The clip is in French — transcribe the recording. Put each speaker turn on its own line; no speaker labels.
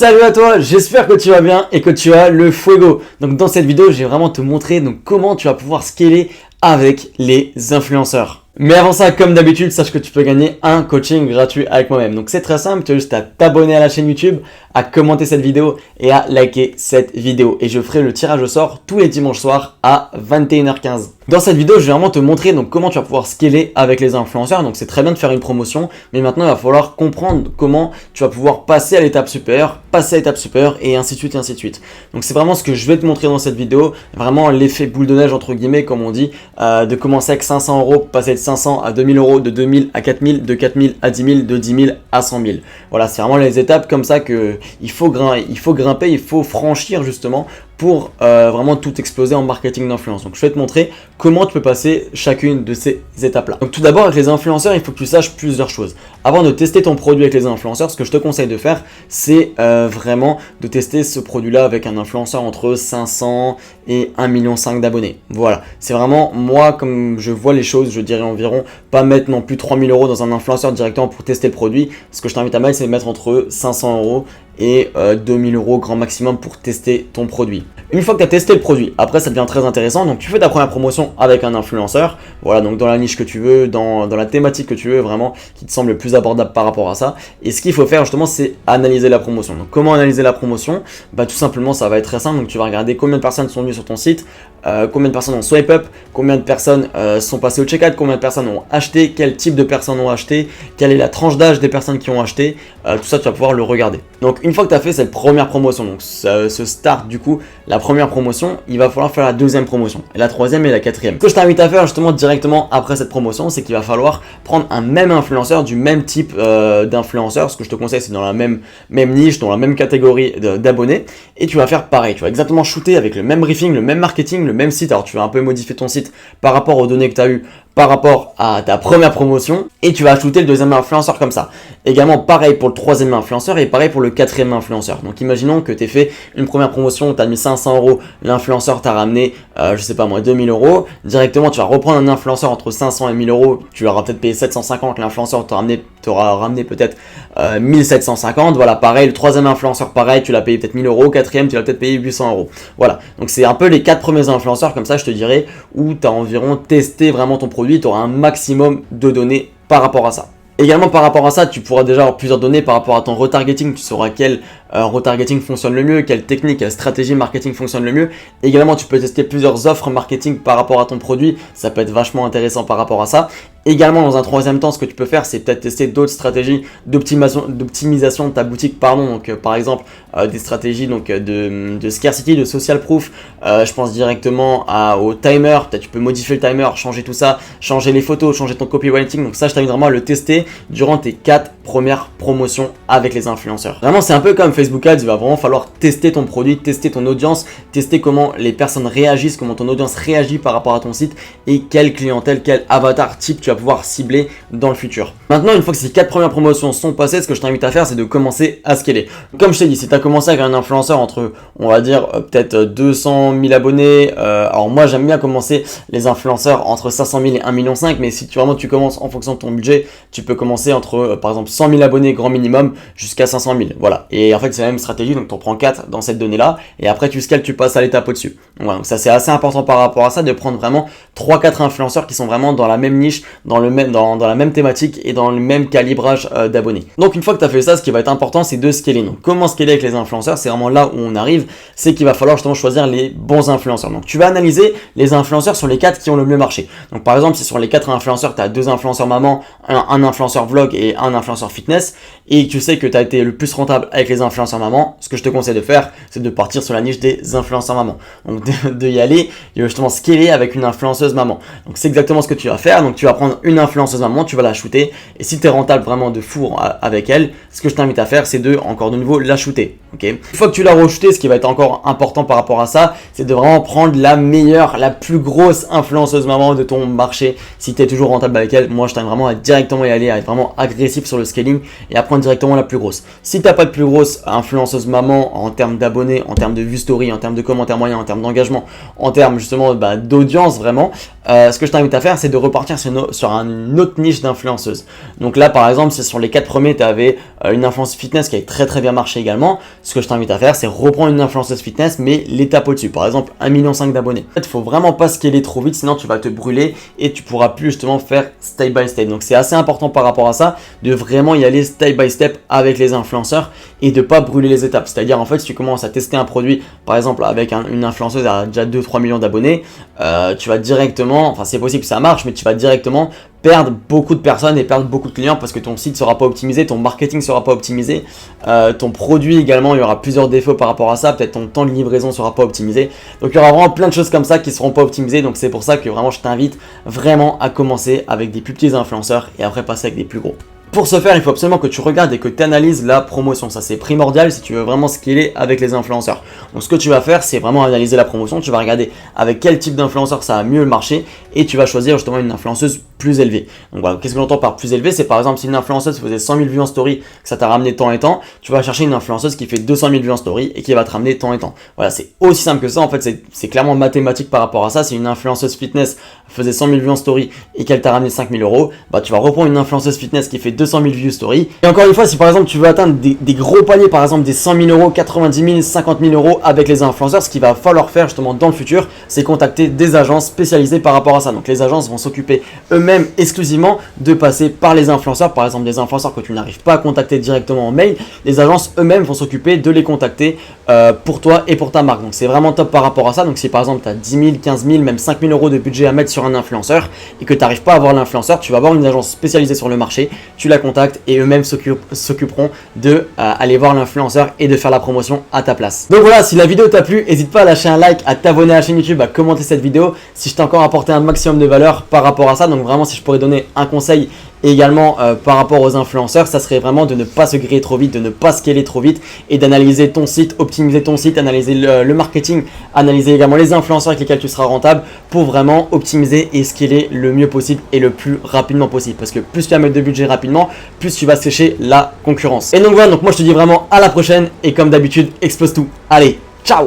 Salut à toi, j'espère que tu vas bien et que tu as le fuego. Donc dans cette vidéo, je vais vraiment te montrer comment tu vas pouvoir scaler avec les influenceurs. Mais avant ça, comme d'habitude, sache que tu peux gagner un coaching gratuit avec moi-même. Donc c'est très simple, tu as juste à t'abonner à la chaîne YouTube, à commenter cette vidéo et à liker cette vidéo. Et je ferai le tirage au sort tous les dimanches soirs à 21h15. Dans cette vidéo, je vais vraiment te montrer comment tu vas pouvoir scaler avec les influenceurs. Donc c'est très bien de faire une promotion, mais maintenant il va falloir comprendre comment tu vas pouvoir passer à l'étape supérieure, et ainsi de suite et ainsi de suite. Donc c'est vraiment ce que je vais te montrer dans cette vidéo, vraiment l'effet boule de neige entre guillemets comme on dit, de commencer avec 500 €, passer de 500 à 2000 €, de 2000 à 4000, de 4000 à 10 000, de 10 000 à 100 000. Voilà, c'est vraiment les étapes comme ça qu'il faut grimper, il faut franchir justement pour vraiment tout exploser en marketing d'influence. Donc je vais te montrer comment tu peux passer chacune de ces étapes-là. Donc tout d'abord avec les influenceurs, il faut que tu saches plusieurs choses. Avant de tester ton produit avec les influenceurs, ce que je te conseille de faire, c'est vraiment de tester ce produit-là avec un influenceur entre 500 et 1,5 million d'abonnés. Voilà, c'est vraiment moi comme je vois les choses, je dirais environ pas mettre non plus 3 000 € dans un influenceur directement pour tester le produit. Ce que je t'invite à mettre, c'est de mettre entre 500 € et 2000 € grand maximum pour tester ton produit. Une fois que tu as testé le produit, après ça devient très intéressant, donc tu fais ta première promotion avec un influenceur, voilà, donc dans la niche que tu veux, dans la thématique que tu veux, vraiment, qui te semble le plus abordable par rapport à ça. Et ce qu'il faut faire justement, c'est analyser la promotion. Donc comment analyser la promotion? Bah tout simplement, ça va être très simple, donc tu vas regarder combien de personnes sont venues sur ton site, combien de personnes ont swipe up, combien de personnes sont passées au checkout, combien de personnes ont acheté, quel type de personnes ont acheté, quelle est la tranche d'âge des personnes qui ont acheté, tout ça tu vas pouvoir le regarder. Donc une fois que tu as fait cette première promotion, donc ce start du coup, la première promotion, il va falloir faire la deuxième promotion, et la troisième et la quatrième. Ce que je t'invite à faire justement directement après cette promotion, c'est qu'il va falloir prendre un même influenceur du même type d'influenceur. Ce que je te conseille, c'est dans la même niche, dans la même catégorie d'abonnés, et tu vas faire pareil, tu vas exactement shooter avec le même briefing, le même marketing, le même site. Alors tu vas un peu modifier ton site par rapport aux données que tu as eues par rapport à ta première promotion, et tu vas shooter le deuxième influenceur comme ça. Également pareil pour le troisième influenceur et pareil pour le quatrième influenceur. Donc imaginons que tu aies fait une première promotion, tu as mis 500 €, l'influenceur t'a ramené je sais pas moi 2000 €, directement tu vas reprendre un influenceur entre 500 et 1000 €, tu leur auras peut-être payé 750, l'influenceur t'aura ramené peut-être 1750, voilà, pareil, le troisième influenceur pareil, tu l'as payé peut-être 1000 €, quatrième tu l'as peut-être payé 800 €. Voilà, donc c'est un peu les 4 premiers influenceurs comme ça je te dirais, où tu as environ testé vraiment ton produit, tu auras un maximum de données par rapport à ça. Également par rapport à ça, tu pourras déjà avoir plusieurs données par rapport à ton retargeting, tu sauras quel retargeting fonctionne le mieux, quelle technique, quelle stratégie marketing fonctionne le mieux. Également tu peux tester plusieurs offres marketing par rapport à ton produit, ça peut être vachement intéressant par rapport à ça. Également dans un troisième temps, ce que tu peux faire, c'est peut-être tester d'autres stratégies d'optimisation de ta boutique, donc par exemple des stratégies de scarcity, de social proof. Je pense directement au timer, peut-être tu peux modifier le timer, changer tout ça, changer les photos, changer ton copywriting. Donc ça, je t'invite vraiment à le tester durant tes 4 premières promotions avec les influenceurs. Vraiment, c'est un peu comme Facebook Ads, il va vraiment falloir tester ton produit, tester ton audience, tester comment les personnes réagissent, comment ton audience réagit par rapport à ton site et quelle clientèle, quel avatar type tu vas pouvoir cibler dans le futur. Maintenant, une fois que ces 4 premières promotions sont passées, ce que je t'invite à faire, c'est de commencer à scaler. Comme je t'ai dit, si tu as commencé avec un influenceur entre, on va dire, peut-être 200 000 abonnés, alors moi j'aime bien commencer les influenceurs entre 500 000 et 1,5 million, mais si tu commences en fonction de ton budget, tu peux commencer entre, par exemple, 100 000 abonnés grand minimum jusqu'à 500 000. Voilà. Et en fait, c'est la même stratégie, donc tu en prends 4 dans cette donnée-là, et après tu scales, tu passes à l'étape au-dessus. Voilà, donc ça c'est assez important par rapport à ça, de prendre vraiment 3-4 influenceurs qui sont vraiment dans la même niche, dans la même thématique et dans le même calibrage d'abonnés. Donc une fois que tu as fait ça, ce qui va être important, c'est de scaler. Donc comment scaler avec les influenceurs? C'est vraiment là où on arrive, c'est qu'il va falloir justement choisir les bons influenceurs. Donc tu vas analyser les influenceurs sur les 4 qui ont le mieux marché. Donc par exemple, si sur les 4 influenceurs, tu as 2 influenceurs maman, un influenceur vlog et un influenceur fitness, et que tu sais que tu as été le plus rentable avec les influenceurs maman, ce que je te conseille de faire, c'est de partir sur la niche des influenceurs maman. Donc de y aller, et justement scaler avec une influenceuse maman. Donc c'est exactement ce que tu vas faire. Donc tu vas prendre une influenceuse maman, tu vas la shooter, et si tu es rentable vraiment de fou avec elle, ce que je t'invite à faire, c'est encore de nouveau la shooter. Okay. Une fois que tu l'as re-shooté, ce qui va être encore important par rapport à ça, c'est de vraiment prendre la meilleure, la plus grosse influenceuse maman de ton marché. Si tu es toujours rentable avec elle, moi je t'invite vraiment à directement y aller, à être vraiment agressif sur le scaling et à prendre directement la plus grosse. Si tu n'as pas de plus grosse influenceuse maman en termes d'abonnés, en termes de vue story, en termes de commentaires moyens, en termes d'engagement, en termes justement d'audience vraiment, ce que je t'invite à faire, c'est de repartir sur une autre niche d'influenceuse. Donc là, par exemple, si sur les 4 premiers, tu avais une influenceuse fitness qui avait très bien marché également, ce que je t'invite à faire, c'est reprendre une influenceuse fitness, mais l'étape au-dessus. Par exemple, 1,5 million d'abonnés. En fait, il faut vraiment pas scaler trop vite, sinon tu vas te brûler et tu pourras plus justement faire step by step. Donc c'est assez important par rapport à ça, de vraiment y aller step by step avec les influenceurs et de pas brûler les étapes. C'est-à-dire, en fait, si tu commences à tester un produit, par exemple avec une influenceuse à déjà 2-3 millions d'abonnés, tu vas directement, enfin c'est possible que ça marche, mais tu vas directement perdre beaucoup de personnes et perdre beaucoup de clients parce que ton site sera pas optimisé, ton marketing sera pas optimisé, ton produit également, il y aura plusieurs défauts par rapport à ça, peut-être ton temps de livraison sera pas optimisé. Donc il y aura vraiment plein de choses comme ça qui seront pas optimisées. Donc c'est pour ça que vraiment je t'invite vraiment à commencer avec des plus petits influenceurs et après passer avec des plus gros. Pour ce faire, il faut absolument que tu regardes et que tu analyses la promotion. Ça, c'est primordial si tu veux vraiment scaler avec les influenceurs. Donc, ce que tu vas faire, c'est vraiment analyser la promotion. Tu vas regarder avec quel type d'influenceur ça a mieux marché et tu vas choisir justement une influenceuse plus élevée. Donc, voilà, qu'est-ce que j'entends par plus élevée? C'est par exemple si une influenceuse faisait 100 000 vues en story, que ça t'a ramené tant et tant, tu vas chercher une influenceuse qui fait 200 000 vues en story et qui va te ramener tant et tant. Voilà, c'est aussi simple que ça. En fait, c'est clairement mathématique par rapport à ça. Si une influenceuse fitness faisait 100 000 vues en story et qu'elle t'a ramené 5 000 euros, bah, tu vas reprendre une influenceuse fitness qui fait 200 000 vues story. Et encore une fois, si par exemple tu veux atteindre des gros paliers, par exemple des 100 000 euros, 90 000, 50 000 euros avec les influenceurs, ce qu'il va falloir faire justement dans le futur, c'est contacter des agences spécialisées par rapport à ça. Donc les agences vont s'occuper eux-mêmes exclusivement de passer par les influenceurs, par exemple des influenceurs que tu n'arrives pas à contacter directement en mail, les agences eux-mêmes vont s'occuper de les contacter pour toi et pour ta marque. Donc c'est vraiment top par rapport à ça. Donc si par exemple tu as 10 000, 15 000, même 5 000 euros de budget à mettre sur un influenceur et que tu n'arrives pas à avoir l'influenceur, tu vas avoir une agence spécialisée sur le marché, tu la contactes et eux-mêmes s'occuperont de aller voir l'influenceur et de faire la promotion à ta place. Donc voilà, si la vidéo t'a plu, n'hésite pas à lâcher un like, à t'abonner à la chaîne YouTube, à commenter cette vidéo si je t'ai encore apporté un maximum de valeur par rapport à ça. Donc vraiment, si je pourrais donner un conseil également par rapport aux influenceurs, ça serait vraiment de ne pas se griller trop vite, de ne pas scaler trop vite et d'analyser ton site, optimiser ton site, analyser le marketing, analyser également les influenceurs avec lesquels tu seras rentable pour vraiment optimiser et scaler le mieux possible et le plus rapidement possible. Parce que plus tu vas mettre de budget rapidement, plus tu vas sécher la concurrence. Et donc voilà, donc moi je te dis vraiment à la prochaine et comme d'habitude, explose tout. Allez, ciao!